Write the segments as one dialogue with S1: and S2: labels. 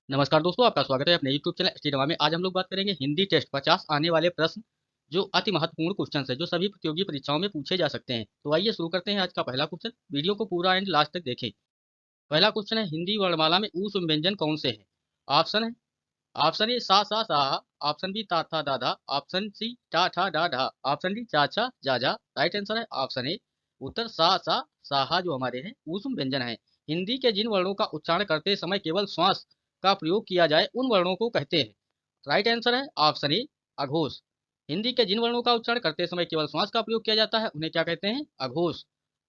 S1: नमस्कार दोस्तों, आपका स्वागत है अपने यूट्यूब चैनल स्टडी में। आज हम लोग बात करेंगे हिंदी टेस्ट 50 आने वाले प्रश्न जो अति महत्वपूर्ण क्वेश्चन है जो सभी प्रतियोगी परीक्षाओं में पूछे जा सकते हैं। तो आइए शुरू करते हैं आज का पहला क्वेश्चन। वीडियो को पूरा एंड लास्ट तक देखें। पहला क्वेश्चन है, हिंदी वर्णमाला में ऊष्म व्यंजन कौन से हैं? ऑप्शन है, ऑप्शन ए सा, ऑप्शन बी था दादा, ऑप्शन सी ठा डा ढा, ऑप्शन डी चा जा। राइट आंसर है ऑप्शन ए, उत्तर सा साहा जो हमारे हैं ऊष्म व्यंजन है। हिंदी के जिन वर्णों का उच्चारण करते समय केवल श्वास का प्रयोग किया जाए उन वर्णों को कहते हैं। राइट आंसर है ऑप्शन ए, अघोष। हिंदी के जिन वर्णों का उच्चारण करते समय केवल श्वास का प्रयोग किया जाता है उन्हें क्या कहते हैं? अघोष।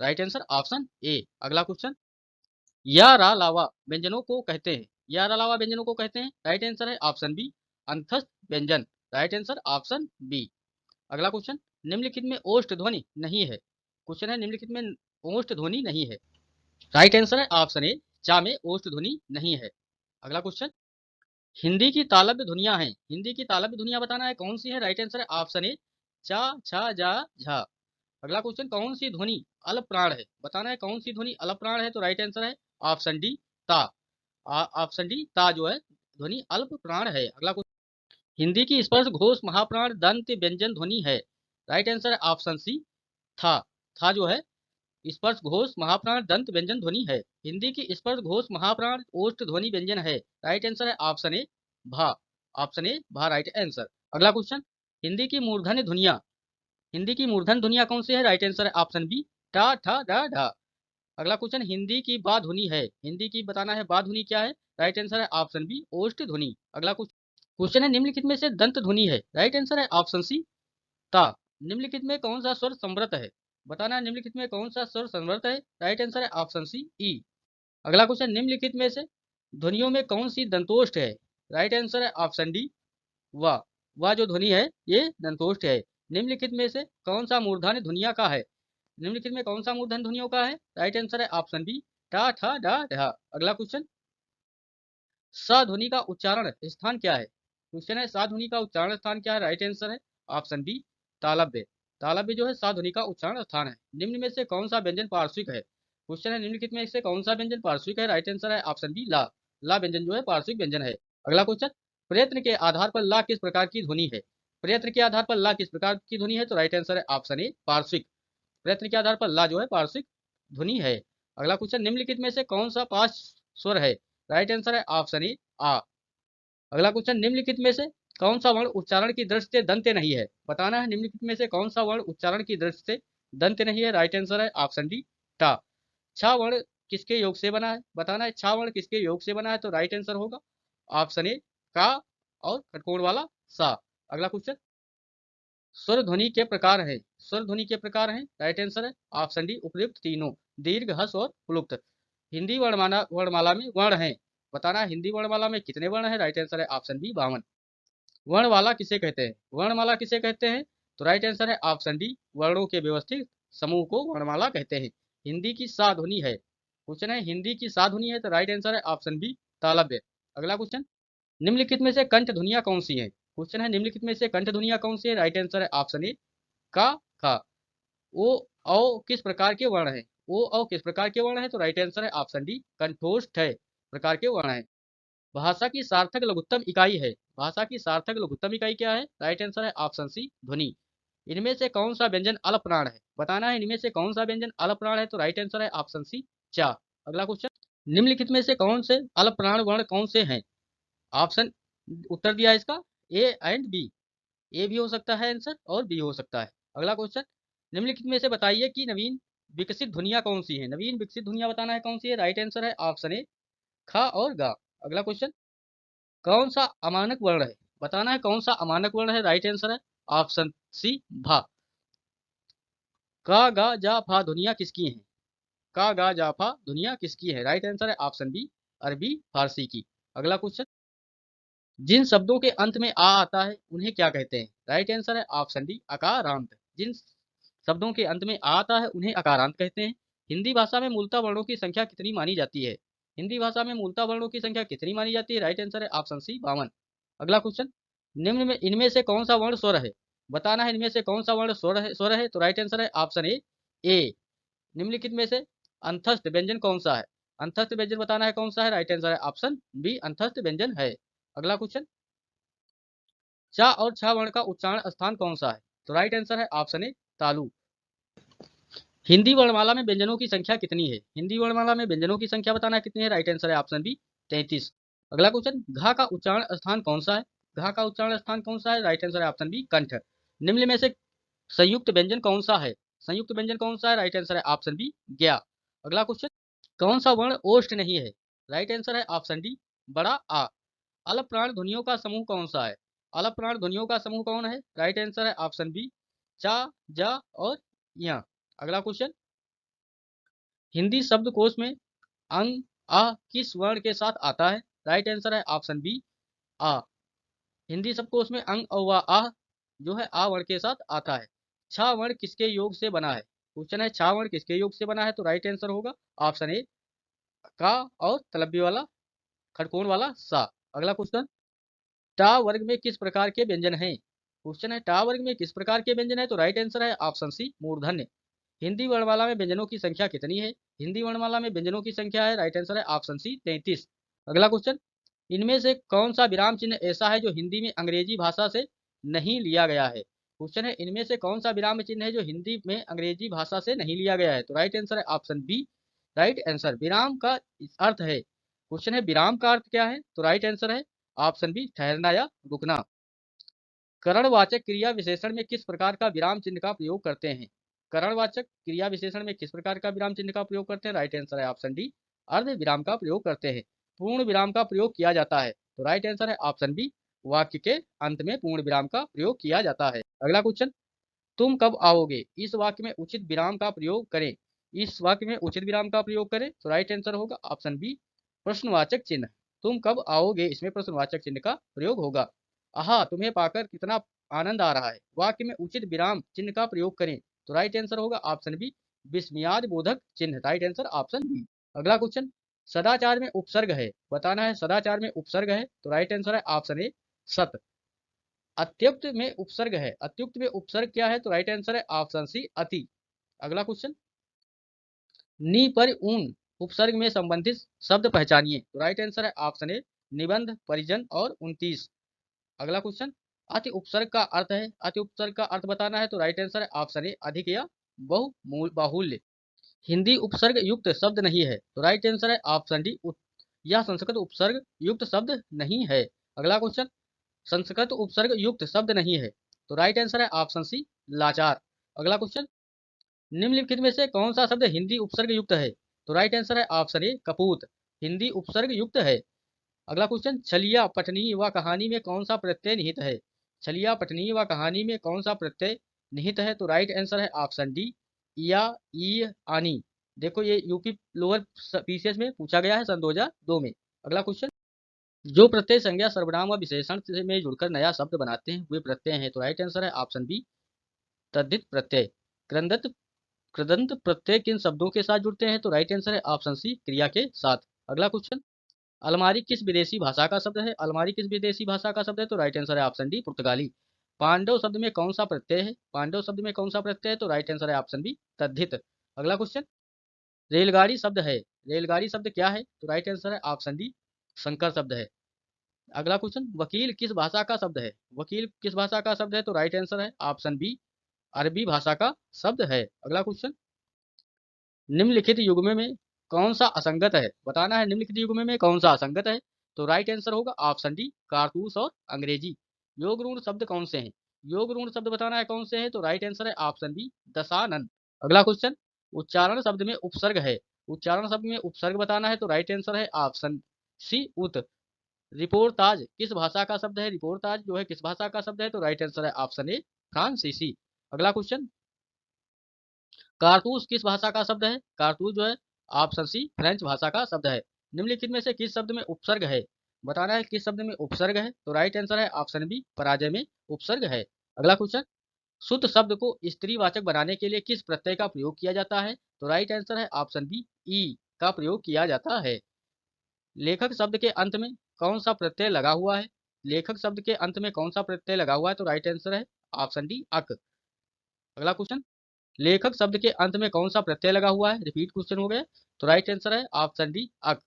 S1: Right answer option A. अगला क्वेश्चन, या रा लावा व्यंजनों को कहते हैं? या रा लावा व्यंजनों को कहते हैं? राइट आंसर है ऑप्शन बी, अंतस्थ व्यंजन। Right answer option B. अगला क्वेश्चन, निम्नलिखित में ओष्ठ ध्वनि नहीं है। क्वेश्चन है, निम्नलिखित में ओष्ठ ध्वनि नहीं है। राइट आंसर है ऑप्शन ए, चा में ओष्ठ ध्वनि नहीं है। अगला क्वेश्चन, हिंदी की तालव्य ध्वनियां हैं। हिंदी की तालव्य ध्वनियां बताना है कौन सी है? राइट आंसर है ऑप्शन ए, चा छा जा झा। अगला क्वेश्चन, कौन सी ध्वनि अल्प प्राण है? बताना है कौन सी ध्वनि अल्प प्राण है। तो राइट आंसर है ऑप्शन डी, ता। ऑप्शन डी, ता जो है ध्वनि अल्प प्राण है। अगला क्वेश्चन, हिंदी की स्पर्श घोष महाप्राण दंत व्यंजन ध्वनि है। राइट आंसर है ऑप्शन सी, था। था जो है स्पर्श घोष महाप्राण दंत व्यंजन ध्वनि है। हिंदी की स्पर्श घोष महाप्राण ओष्ठ ध्वनि व्यंजन है। राइट आंसर है ऑप्शन ए, भा। ऑप्शन ए, भा राइट आंसर। अगला क्वेश्चन, हिंदी की मूर्धन्य ध्वनिया, हिंदी की मूर्धन्य ध्वनिया कौन सी है? राइट आंसर है ऑप्शन बी, टा ठा डा ढा। अगला क्वेश्चन, हिंदी की बा ध्वनि है। हिंदी की बताना है बा ध्वनि क्या है? राइट आंसर है ऑप्शन बी, ओष्ठ ध्वनि। अगला क्वेश्चन है, निम्नलिखित में से दंत ध्वनि है। राइट आंसर है ऑप्शन सी, ता। निम्नलिखित में कौन सा स्वर समृत है? बताना है निम्नलिखित में कौन सा स्वर समृत है। राइट आंसर है ऑप्शन सी, ई। अगला क्वेश्चन, निम्नलिखित में से ध्वनियों में कौन सी दंतोष्ठ है? राइट आंसर है ऑप्शन डी, वाह। वाह जो ध्वनि है ये दंतोष्ठ है। निम्नलिखित में से कौन सा मूर्धन्य ध्वनिया का है? निम्नलिखित में कौन सा मूर्धन्य ध्वनियों का है? राइट आंसर है ऑप्शन बी, टा ठा डा ढा। अगला क्वेश्चन, स ध्वनि का उच्चारण स्थान क्या है? क्वेश्चन है, सा ध्वनि का उच्चारण स्थान क्या है? राइट आंसर है ऑप्शन बी, तालव्य। तालव्य जो है सा ध्वनि का उच्चारण स्थान है। निम्न में से कौन सा व्यंजन पार्श्विक है? क्वेश्चन है, निम्नलिखित में से कौन सा व्यंजन पार्श्विक है? राइट आंसर है ऑप्शन बी, ला। ला व्यंजन जो है पार्श्विक व्यंजन है। अगला क्वेश्चन, प्रयत्न के आधार पर ला किस प्रकार की ध्वनि है? प्रयत्न के आधार पर ला किस प्रकार की ध्वनि है? तो राइट आंसर है ऑप्शन ए, पार्श्विक। प्रयत्न के आधार पर ला जो है पार्श्विक ध्वनि है। अगला क्वेश्चन, निम्नलिखित में से कौन सा पांच स्वर है? राइट आंसर है ऑप्शन ए, आ। अगला क्वेश्चन, निम्नलिखित में से कौन सा वर्ण उच्चारण की दृष्टि से दंत्य नहीं है? बताना है निम्नलिखित में से कौन सा वर्ण उच्चारण की दृष्टि से दंत्य नहीं है। राइट आंसर है ऑप्शन डी, टा। छा वर्ण किसके योग से बना है? बताना है छा वर्ण किसके योग से बना है। तो राइट आंसर होगा ऑप्शन ए, का और खटकोण वाला सा। अगला क्वेश्चन, स्वर ध्वनि के प्रकार है। स्वर ध्वनि के प्रकार हैं। राइट आंसर है ऑप्शन डी, उपयुक्त तीनों, दीर्घ, हस और प्लुप्त। हिंदी वर्णमाला में वर्ण है। बताना है हिंदी वर्णमाला में कितने वर्ण है? राइट आंसर है ऑप्शन बी, 52। वर्णमाला किसे कहते हैं? वर्णमाला किसे कहते हैं? तो राइट आंसर है ऑप्शन डी, वर्णों के व्यवस्थित समूह को वर्णमाला कहते हैं। हिंदी की सा ध्वनि है। क्वेश्चन है, हिंदी की सा ध्वनि है। तो राइट आंसर है ऑप्शन बी, तालव्य। अगला क्वेश्चन, निम्नलिखित में से कंठ ध्वनिया कौन सी है? क्वेश्चन है, निम्नलिखित में से कंठ ध्वनिया कौन सी है? राइट आंसर है ऑप्शन ए, का, खा। ओ, औ किस प्रकार के वर्ण है? ओ, औ किस प्रकार के वर्ण है? तो राइट आंसर है ऑप्शन डी, कंठोष्ठ है प्रकार के वर्ण है। भाषा की सार्थक लघुत्तम इकाई है। भाषा की सार्थक लघुत्तम इकाई क्या है? राइट आंसर है ऑप्शन सी, ध्वनि। इनमें से कौन सा व्यंजन अल्प प्राण है? बताना है इनमें से कौन सा व्यंजन अल्प प्राण है। तो राइट आंसर है ऑप्शन सी, चा। अगला क्वेश्चन, निम्नलिखित में से कौन से अल्प प्राण वर्ण कौन से हैं? ऑप्शन, उत्तर दिया है इसका ए एंड बी। ए भी हो सकता है आंसर और बी हो सकता है। अगला क्वेश्चन, निम्नलिखित में से बताइए कि नवीन विकसित ध्वनिया कौन सी है? नवीन विकसित ध्वनिया बताना है कौन सी है। राइट आंसर है ऑप्शन ए, खा और गा। अगला क्वेश्चन, कौन सा अमानक वर्ण है? बताना है कौन सा अमानक वर्ण है। राइट आंसर है ऑप्शन सी, भा। का गा जा फा ध्वनिया किसकी हैं? का गा जा फा ध्वनिया किसकी है? राइट आंसर है ऑप्शन बी, अरबी फारसी की। अगला क्वेश्चन, जिन शब्दों के अंत में आ आता है उन्हें क्या कहते हैं? राइट आंसर है ऑप्शन डी, अकारांत। जिन शब्दों के अंत में आ आता है उन्हें अकारांत कहते हैं। हिंदी भाषा में मूलतः वर्णों की संख्या कितनी मानी जाती है? हिंदी भाषा में मूलतः वर्णों की संख्या कितनी मानी जाती है? राइट आंसर है ऑप्शन सी, 52। अगला क्वेश्चन, निम्न में इनमें से कौन सा वर्ण स्वर है? बताना है इनमें से कौन सा वर्ण स्वर है। तो राइट आंसर है ऑप्शन ए, ए। निम्नलिखित में से अंतस्थ व्यंजन कौन सा है? अंतस्थ व्यंजन बताना है कौन सा है, राइट आंसर है ऑप्शन बी अंतस्थ व्यंजन है। अगला क्वेश्चन, चा और छा वर्ण का उच्चारण स्थान कौन सा है, तो राइट आंसर है ऑप्शन ए तालु। हिंदी वर्णमाला में व्यंजनों की संख्या कितनी है, हिंदी वर्णमाला में व्यंजनों की संख्या बताना है कितनी है, राइट आंसर है ऑप्शन बी 33। अगला क्वेश्चन, घा का उच्चारण स्थान कौन सा है, घा का उच्चारण स्थान कौन सा है, राइट आंसर है ऑप्शन बी कंठ। निम्न में से संयुक्त व्यंजन कौन सा है, संयुक्त व्यंजन कौन सा है, राइट आंसर है ऑप्शन बी ज्ञा। अगला क्वेश्चन, कौन सा वर्ण ओष्ठ नहीं है, राइट आंसर है ऑप्शन डी बड़ा आ। अलग प्राण ध्वनियों का समूह कौन सा है, अलग प्राण ध्वनियों का समूह कौन है, राइट आंसर है ऑप्शन बी चा, जा और या। अगला क्वेश्चन, हिंदी शब्दकोश में अंग आ किस वर्ण के साथ आता है, राइट आंसर है ऑप्शन बी आ। हिंदी शब्दकोश में अंग और आ जो है आ वर्ण के साथ आता है। छा वर्ण किसके योग से बना है, क्वेश्चन है छा वर्ण किसके योग से बना है, तो राइट आंसर होगा ऑप्शन ए का और तलब्बी वाला खड़कोण वाला सा। अगला क्वेश्चन, टा वर्ग में किस प्रकार के व्यंजन हैं, क्वेश्चन है टा वर्ग में किस प्रकार के व्यंजन है, तो राइट आंसर है ऑप्शन सी मूर्धन्य। हिंदी वर्णमाला में व्यंजनों की संख्या कितनी है, हिंदी वर्णमाला में व्यंजनों की संख्या है, राइट आंसर है ऑप्शन सी 33। अगला क्वेश्चन, इनमें से कौन सा विराम चिन्ह ऐसा है जो हिंदी में अंग्रेजी भाषा से नहीं लिया गया है, क्वेश्चन है इनमें से कौन सा विराम चिन्ह है जो हिंदी में अंग्रेजी भाषा से नहीं लिया गया है, तो राइट आंसर है ऑप्शन बी राइट आंसर विराम का अर्थ है, क्वेश्चन है विराम का अर्थ क्या है, तो राइट आंसर है ऑप्शन बी ठहरना या रुकना। करणवाचक क्रिया विशेषण में किस प्रकार का विराम चिन्ह का प्रयोग करते हैं, करणवाचक क्रिया विशेषण में किस प्रकार का विराम चिन्ह का प्रयोग करते हैं, राइट आंसर है ऑप्शन डी अर्ध विराम का प्रयोग करते हैं। पूर्ण विराम का प्रयोग किया जाता है, तो राइट आंसर है ऑप्शन बी वाक्य के अंत में पूर्ण विराम का प्रयोग किया जाता है। अगला क्वेश्चन, तुम कब आओगे इस वाक्य में उचित विराम का प्रयोग करें, इस वाक्य में उचित विराम का प्रयोग करें, तो राइट आंसर होगा ऑप्शन बी प्रश्नवाचक चिन्ह। तुम कब आओगे इसमें प्रश्नवाचक चिन्ह का प्रयोग होगा। आहा तुम्हें पाकर कितना आनंद आ रहा है, वाक्य में उचित विराम चिन्ह का प्रयोग करें, तो राइट आंसर होगा ऑप्शन बी विस्मयाद बोधक चिन्ह, राइट आंसर ऑप्शन बी। अगला क्वेश्चन, सदाचार में उपसर्ग है बताना है, सदाचार में उपसर्ग है, तो राइट आंसर है ऑप्शन ए सत। अत्युक्त में उपसर्ग है, अत्युक्त में उपसर्ग क्या है, तो राइट आंसर है ऑप्शन सी अति। अगला क्वेश्चन, नी पर ऊन उपसर्ग में संबंधित शब्द पहचानिए, तो राइट आंसर है ऑप्शन ए निबंध परिजन और 29। अगला क्वेश्चन, अति उपसर्ग का अर्थ है, अति उपसर्ग का अर्थ बताना है, तो राइट आंसर है ऑप्शन ए अधिक या बाहुल्य। हिंदी उपसर्ग युक्त शब्द नहीं है, तो राइट आंसर है ऑप्शन डी यह संस्कृत उपसर्ग युक्त शब्द नहीं है। अगला क्वेश्चन, संस्कृत उपसर्ग युक्त शब्द नहीं है, तो राइट आंसर है ऑप्शन सी लाचार। अगला क्वेश्चन, निम्नलिखित में से कौन सा शब्द हिंदी उपसर्ग युक्त है, तो राइट आंसर है ऑप्शन ए कपूत, हिंदी उपसर्ग युक्त है। अगला क्वेश्चन, छलिया पठनीय व कहानी में कौन सा प्रत्यय निहित है, छलिया पठनीय व कहानी में कौन सा प्रत्यय निहित है, तो राइट आंसर है ऑप्शन डी या ई आनी। देखो ये यूपी लोअर पीसीएस में पूछा गया है सन 2002 में। अगला क्वेश्चन, जो प्रत्यय संज्ञा सर्वनाम व विशेषण में जुड़कर नया शब्द बनाते हैं वे प्रत्यय हैं, तो राइट आंसर है ऑप्शन बी तद्धित प्रत्यय। कृदंत कृदंत प्रत्यय किन शब्दों के साथ जुड़ते हैं, तो राइट आंसर है ऑप्शन सी क्रिया के साथ। अगला क्वेश्चन, अलमारी किस विदेशी भाषा का शब्द है, अलमारी किस विदेशी भाषा का शब्द है, तो राइट आंसर है ऑप्शन डी पुर्तगाली। पांडव शब्द में कौन सा प्रत्यय है, पांडव शब्द में कौन सा प्रत्यय है, तो राइट आंसर है ऑप्शन बी तद्धित। अगला क्वेश्चन, रेलगाड़ी शब्द है, रेलगाड़ी शब्द क्या है, तो राइट आंसर है ऑप्शन डी संकर शब्द है। अगला क्वेश्चन, वकील किस भाषा का शब्द है, वकील किस भाषा का शब्द है, तो राइट आंसर है ऑप्शन बी अरबी भाषा का शब्द है। अगला क्वेश्चन, निम्नलिखित युग्म में कौन सा असंगत है बताना है, निम्नलिखित युग्म में कौन सा असंगत है, तो राइट आंसर होगा ऑप्शन डी कारतूस और अंग्रेजी। योग ऋण शब्द कौन से हैं, योग ऋण शब्द बताना है कौन से हैं, तो राइट आंसर है ऑप्शन बी दशानन। अगला क्वेश्चन, उच्चारण शब्द में उपसर्ग है, उच्चारण शब्द में उपसर्ग बताना है, तो राइट आंसर है ऑप्शन सी उत। रिपोर्टाज किस भाषा का शब्द है, रिपोर्टाज जो है किस भाषा का शब्द है, तो राइट आंसर है ऑप्शन ए फ्रांसीसी। अगला क्वेश्चन, कारतूस किस भाषा का शब्द है, कारतूस जो है ऑप्शन सी फ्रेंच भाषा का शब्द है। निम्नलिखित में से किस शब्द में उपसर्ग है बताना है, किस शब्द में उपसर्ग है, तो राइट आंसर है ऑप्शन बी पराजय में उपसर्ग है। अगला क्वेश्चन, शुद्ध शब्द को स्त्रीवाचक बनाने के लिए किस प्रत्यय का प्रयोग किया जाता है, तो राइट आंसर है ऑप्शन बी ई का प्रयोग किया जाता है। लेखक शब्द के अंत में कौन सा प्रत्यय लगा हुआ है, लेखक शब्द के अंत में कौन सा प्रत्यय लगा हुआ है, तो राइट आंसर है ऑप्शन डी अक। अगला क्वेश्चन, लेखक शब्द के अंत में कौन सा प्रत्यय लगा हुआ है? रिपीट क्वेश्चन हो गया। तो राइट आंसर है ऑप्शन डी अक।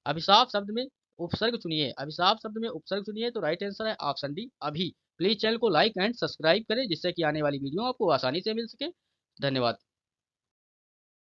S1: अभिशाप शब्द में उपसर्ग चुनिए। अभिशाप शब्द में उपसर्ग चुनिए। तो राइट आंसर है ऑप्शन डी अभी। प्लीज चैनल को लाइक एंड सब्सक्राइब करें जिससे कि आने वाली वीडियो आपको आसानी से मिल सके। धन्यवाद।